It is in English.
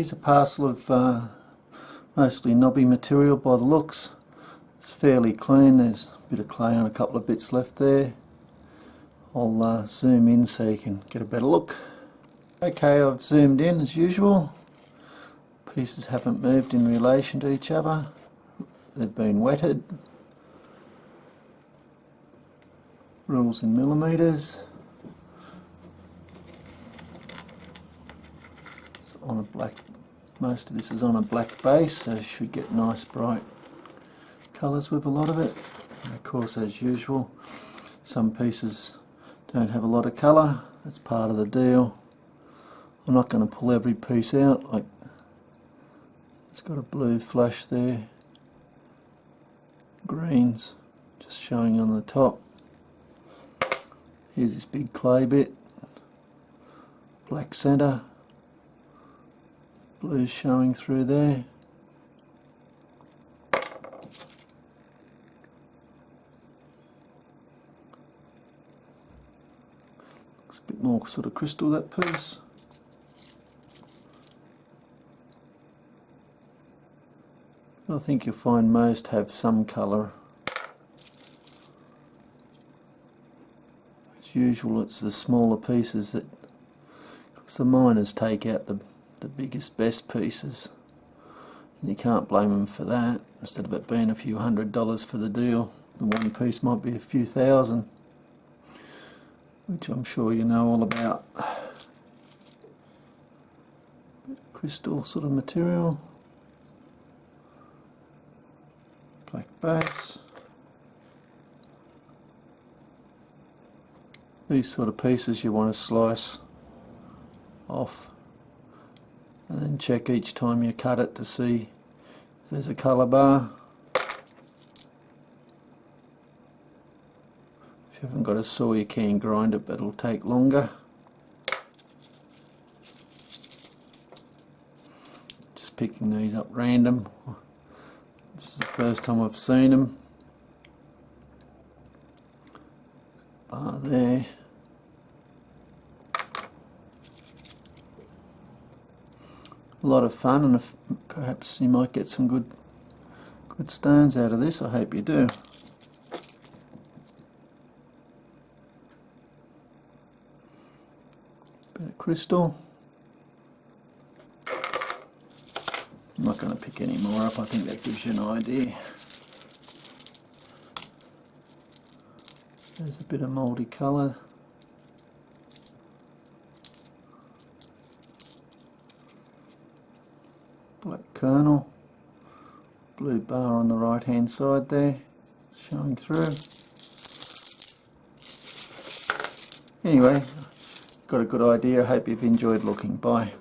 here's a parcel of mostly knobby material by the looks. It's fairly clean, there's a bit of clay on a couple of bits left there. I'll zoom in so you can get a better look. Okay, I've zoomed in as usual. Pieces haven't moved in relation to each other. They've been wetted. Rules in millimetres. It's on a black. Most of this is on a black base, so you should get nice bright colours with a lot of it. And of course, as usual, some pieces don't have a lot of colour. That's part of the deal. I'm not going to pull every piece out. Like, it's got a blue flash there, greens just showing on the top. Here's this big clay bit, black centre, blues showing through there. Looks a bit more sort of crystal, that piece. I think you'll find most have some colour. As usual, it's the smaller pieces that, because the miners take out the biggest, best pieces, and you can't blame them for that. Instead of it being a few $100s for the deal, the one piece might be a few thousand, which I'm sure you know all about. Crystal sort of material. Black base. These sort of pieces you want to slice off and then check each time you cut it to see if there's a colour bar. If you haven't got a saw, you can grind it, but it'll take longer. Just picking these up random. This is the first time I've seen them. Bar there. A lot of fun, and perhaps you might get some good stones out of this. I hope you do. Bit of crystal. I'm not going to pick any more up, I think that gives you an idea. There's a bit of mouldy colour. Black kernel. Blue bar on the right hand side there, showing through. Anyway, got a good idea. I hope you've enjoyed looking. Bye.